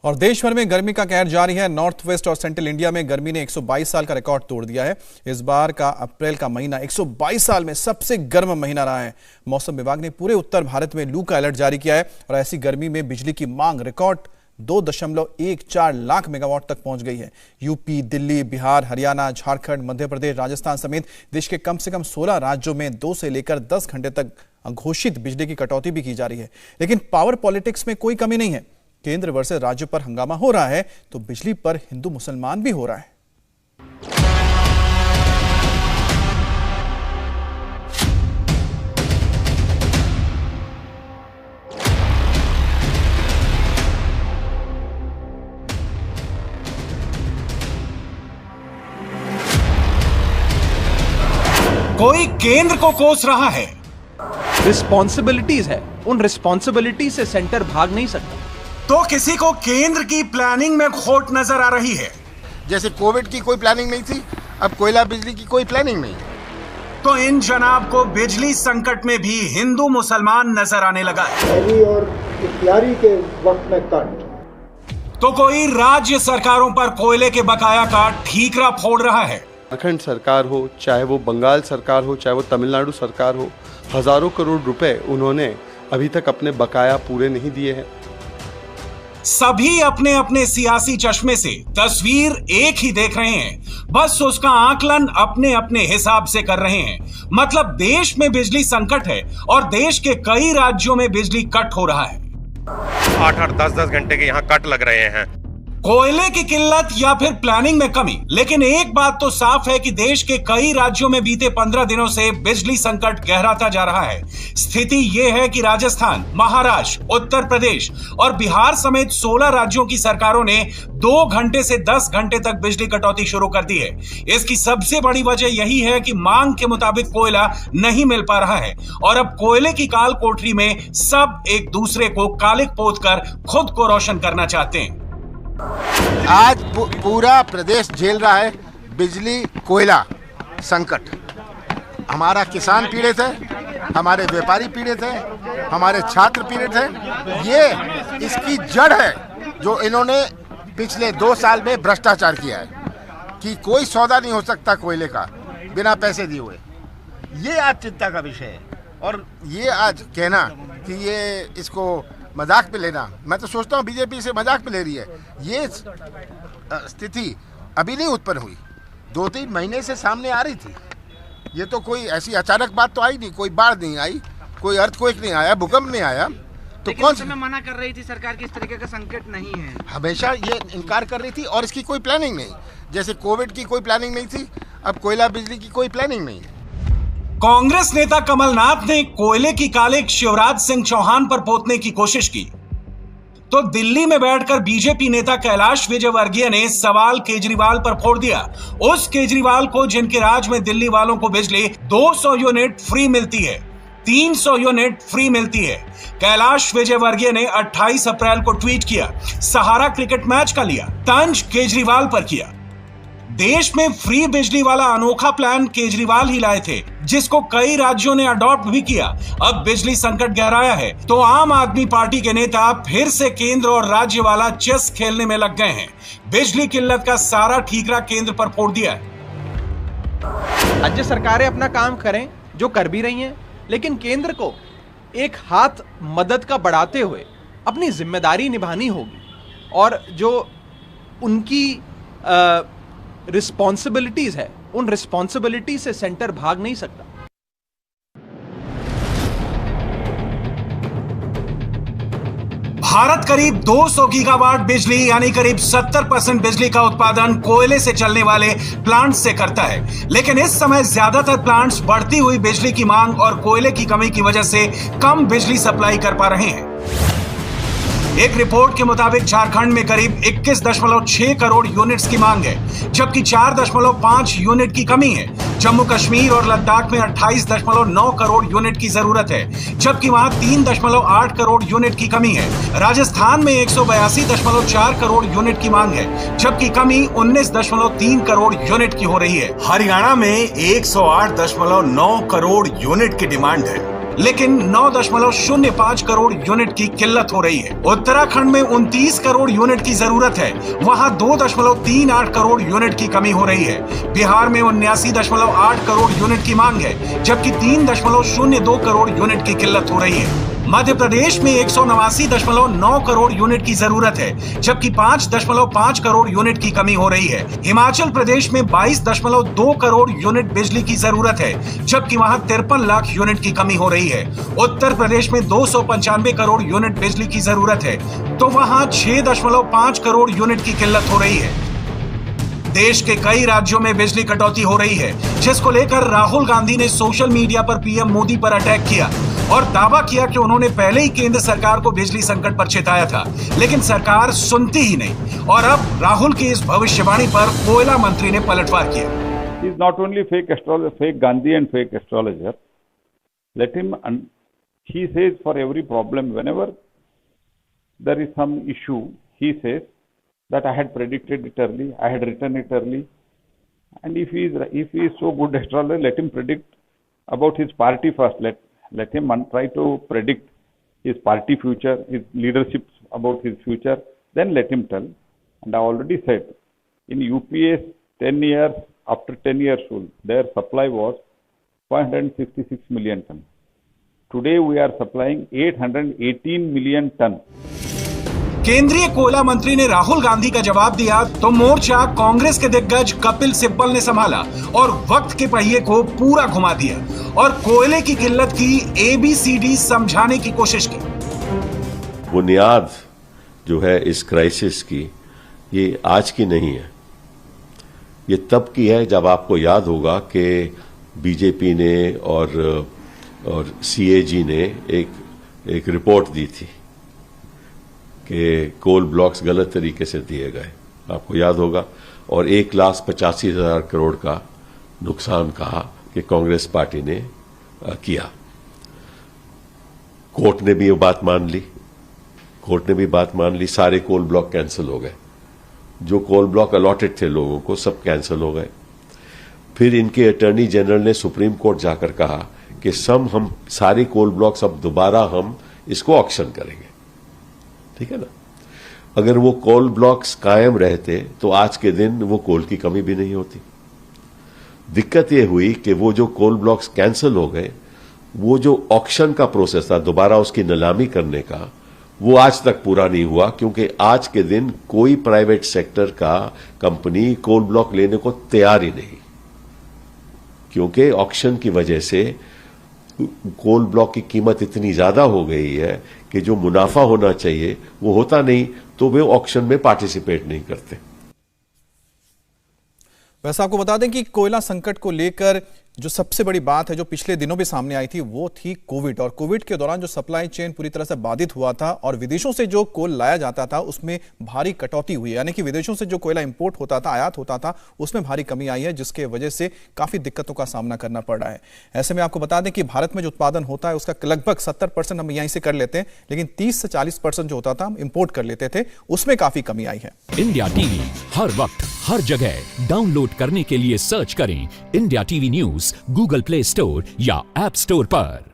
और देश भर में गर्मी का कहर जारी है। नॉर्थ वेस्ट और सेंट्रल इंडिया में गर्मी ने 122 साल का रिकॉर्ड तोड़ दिया है। इस बार का अप्रैल का महीना 122 साल में सबसे गर्म महीना रहा है। मौसम विभाग ने पूरे उत्तर भारत में लू का अलर्ट जारी किया है और ऐसी गर्मी में बिजली की मांग रिकॉर्ड 2.14 लाख मेगावाट तक पहुंच गई है। यूपी, दिल्ली, बिहार, हरियाणा, झारखंड, मध्य प्रदेश, राजस्थान समेत देश के कम से कम 16 राज्यों में 2 से लेकर 10 घंटे तक घोषित बिजली की कटौती भी की जा रही है। लेकिन पावर पॉलिटिक्स में कोई कमी नहीं है। केंद्र वर्सेस राज्यों पर हंगामा हो रहा है तो बिजली पर हिंदू मुसलमान भी हो रहा है। कोई केंद्र को कोस रहा है। रिस्पॉन्सिबिलिटीज है, उन रिस्पॉन्सिबिलिटी से सेंटर भाग नहीं सकता। तो किसी को केंद्र की प्लानिंग में खोट नजर आ रही है। जैसे कोविड की कोई प्लानिंग नहीं थी, अब कोयला बिजली की कोई प्लानिंग नहीं। तो इन जनाब को बिजली संकट में भी हिंदू मुसलमान नजर आने लगा है। और इख्तियारी के वक्त में कट। तो कोई राज्य सरकारों पर कोयले के बकाया का ठीकरा फोड़ रहा है। झारखंड सरकार हो, चाहे वो बंगाल सरकार हो, चाहे वो तमिलनाडु सरकार हो, हजारों करोड़ रुपए उन्होंने अभी तक अपने बकाया पूरे नहीं दिए हैं। सभी अपने अपने सियासी चश्मे से तस्वीर एक ही देख रहे हैं, बस उसका आकलन अपने अपने हिसाब से कर रहे हैं। मतलब देश में बिजली संकट है और देश के कई राज्यों में बिजली कट हो रहा है। 8-8, 10-10 घंटे के यहाँ कट लग रहे हैं। कोयले की किल्लत या फिर प्लानिंग में कमी, लेकिन एक बात तो साफ है कि देश के कई राज्यों में बीते 15 दिनों से बिजली संकट गहराता जा रहा है। स्थिति यह है कि राजस्थान, महाराष्ट्र, उत्तर प्रदेश और बिहार समेत 16 राज्यों की सरकारों ने 2 घंटे से 10 घंटे तक बिजली कटौती शुरू कर दी है। इसकी सबसे बड़ी वजह यही है कि मांग के मुताबिक कोयला नहीं मिल पा रहा है और अब कोयले की काल कोठरी में सब एक दूसरे को कालिक पोत कर खुद को रोशन करना चाहते हैं। आज पूरा प्रदेश झेल रहा है बिजली कोयला संकट। हमारा किसान पीड़ित है, हमारे व्यापारी पीड़ित है, हमारे छात्र पीड़ित है। ये इसकी जड़ है जो इन्होंने पिछले 2 साल में भ्रष्टाचार किया है कि कोई सौदा नहीं हो सकता कोयले का बिना पैसे दिए हुए। ये आज चिंता का विषय है और ये आज कहना कि ये इसको मजाक पे लेना, मैं तो सोचता हूँ बीजेपी से मजाक पे ले रही है। ये स्थिति अभी नहीं उत्पन्न हुई, 2-3 महीने से सामने आ रही थी। ये तो कोई ऐसी अचानक बात तो आई नहीं, कोई बाढ़ नहीं आई, कोई अर्थक्वेक नहीं आया, भूकंप नहीं आया। तो कौन सा मना कर रही थी सरकार की इस तरीके का संकट नहीं है, हमेशा ये इनकार कर रही थी और इसकी कोई प्लानिंग नहीं। जैसे कोविड की कोई प्लानिंग नहीं थी, अब कोयला बिजली की कोई प्लानिंग नहीं। कांग्रेस नेता कमलनाथ ने कोयले की कालिक शिवराज सिंह चौहान पर पोतने की कोशिश की तो दिल्ली में बैठकर बीजेपी नेता कैलाश विजयवर्गीय ने सवाल केजरीवाल पर फोड़ दिया। उस केजरीवाल को जिनके राज में दिल्ली वालों को बिजली 200 यूनिट फ्री मिलती है, 300 यूनिट फ्री मिलती है। कैलाश विजयवर्गीय ने 28 अप्रैल को ट्वीट किया, सहारा क्रिकेट मैच का लिया, तंज केजरीवाल पर किया। देश में फ्री बिजली वाला अनोखा प्लान केजरीवाल ही लाए थे, जिसको कई राज्यों ने अडॉप्ट भी किया। अब बिजली संकट गहराया है तो आम आदमी पार्टी के नेता फिर से केंद्र और राज्य वाला चेस खेलने में लग गए हैं। बिजली किल्लत का सारा ठीकरा केंद्र पर फोड़ दिया है। राज्य सरकारें अपना काम करें, जो कर भी रही हैं, लेकिन केंद्र को एक हाथ मदद का बढ़ाते हुए अपनी जिम्मेदारी निभानी होगी और जो उनकी रिस्पॉन्सिबिलिटीज है, उन रिस्पॉन्सिबिलिटी से सेंटर भाग नहीं सकता। भारत करीब 200 गीगावाट बिजली यानी करीब 70% बिजली का उत्पादन कोयले से चलने वाले प्लांट से करता है। लेकिन इस समय ज्यादातर प्लांट्स बढ़ती हुई बिजली की मांग और कोयले की कमी की वजह से कम बिजली सप्लाई कर पा रहे हैं। एक रिपोर्ट के मुताबिक झारखंड में करीब 21.6 करोड़ यूनिट्स की मांग है, जबकि 4.5 यूनिट की कमी है। जम्मू कश्मीर और लद्दाख में 28.9 करोड़ यूनिट की जरूरत है, जबकि वहां 3.8 करोड़ यूनिट की कमी है। राजस्थान में 182.4 करोड़ यूनिट की मांग है, जबकि कमी 19.3 करोड़ यूनिट की हो रही है। हरियाणा में 108.9 करोड़ यूनिट की डिमांड है। लेकिन 9.05 करोड़ यूनिट की किल्लत हो रही है। उत्तराखंड में 29 करोड़ यूनिट की जरूरत है, वहां 2.38 करोड़ यूनिट की कमी हो रही है। बिहार में 79.8 करोड़ यूनिट की मांग है, जबकि 3.02 करोड़ यूनिट की किल्लत हो रही है। मध्य प्रदेश में 189.9 करोड़ यूनिट की जरूरत है, जबकि 5.5 करोड़ यूनिट की कमी हो रही है। हिमाचल प्रदेश में 22.2 करोड़ यूनिट बिजली की जरूरत है, जबकि वहां 53 लाख यूनिट की कमी हो रही है। उत्तर प्रदेश में 295 करोड़ यूनिट बिजली की जरूरत है, तो वहां 6.5 करोड़ यूनिट की किल्लत हो रही है। देश के कई राज्यों में बिजली कटौती हो रही है, जिसको लेकर राहुल गांधी ने सोशल मीडिया पर पीएम मोदी पर अटैक किया और दावा किया कि उन्होंने पहले ही केंद्र सरकार को बिजली संकट पर चेताया था, लेकिन सरकार सुनती ही नहीं। और अब राहुल की इस भविष्यवाणी पर कोयला मंत्री ने पलटवार किया। He is not only fake Gandhi and fake astrologer. Let him. He says for every problem, whenever there is some issue, he says that I had predicted it early, I had written it early. And if he is so good astrologer, let him predict about his party first. Let him try to predict his party future, his leadership about his future. Then let him tell. And I already said, in UPS 10 years, after 10 years rule, their supply was 566 million ton. Today we are supplying 818 million ton. केंद्रीय कोयला मंत्री ने राहुल गांधी का जवाब दिया तो मोर्चा कांग्रेस के दिग्गज कपिल सिब्बल ने संभाला और वक्त के पहिए को पूरा घुमा दिया और कोयले की किल्लत की ABCD समझाने की कोशिश की। बुनियाद जो है इस क्राइसिस की, ये आज की नहीं है, ये तब की है जब आपको याद होगा कि बीजेपी ने और CAG ने एक रिपोर्ट दी थी कि कोल ब्लॉक्स गलत तरीके से दिए गए, आपको याद होगा, और 1,85,000 करोड़ का नुकसान कहा कि कांग्रेस पार्टी ने किया। कोर्ट ने भी ये बात मान ली, सारे कोल ब्लॉक कैंसिल हो गए, जो कोल ब्लॉक अलॉटेड थे लोगों को सब कैंसिल हो गए। फिर इनके अटॉर्नी जनरल ने सुप्रीम कोर्ट जाकर कहा कि हम सारे कोल ब्लॉक्स अब दोबारा हम इसको ऑक्शन करेंगे, ठीक है ना। अगर वो कोल ब्लॉक्स कायम रहते तो आज के दिन वो कोल की कमी भी नहीं होती। दिक्कत ये हुई कि वो जो कोल ब्लॉक्स कैंसिल हो गए, वो जो ऑक्शन का प्रोसेस था दोबारा उसकी नीलामी करने का, वो आज तक पूरा नहीं हुआ, क्योंकि आज के दिन कोई प्राइवेट सेक्टर का कंपनी कोल ब्लॉक लेने को तैयार ही नहीं, क्योंकि ऑक्शन की वजह से कोल ब्लॉक की कीमत इतनी ज्यादा हो गई है कि जो मुनाफा होना चाहिए वो होता नहीं, तो वे ऑक्शन में पार्टिसिपेट नहीं करते। वैसे आपको बता दें कि कोयला संकट को लेकर जो सबसे बड़ी बात है जो पिछले दिनों भी सामने आई थी वो थी कोविड, और कोविड के दौरान जो सप्लाई चेन पूरी तरह से बाधित हुआ था और विदेशों से जो कोल लाया जाता था उसमें भारी कटौती हुई, यानी कि विदेशों से जो कोयला इंपोर्ट होता था, आयात होता था, उसमें भारी कमी आई है, जिसके वजह से काफी दिक्कतों का सामना करना पड़ रहा है। ऐसे में आपको बता दें कि भारत में जो उत्पादन होता है उसका लगभग 70% हम यहीं से कर लेते हैं, लेकिन 30 से 40% जो होता था हम इंपोर्ट कर लेते थे, उसमें काफी कमी आई है। इंडिया टीवी हर वक्त हर जगह डाउनलोड करने के लिए सर्च करें India TV news Google play store या ऐप स्टोर पर।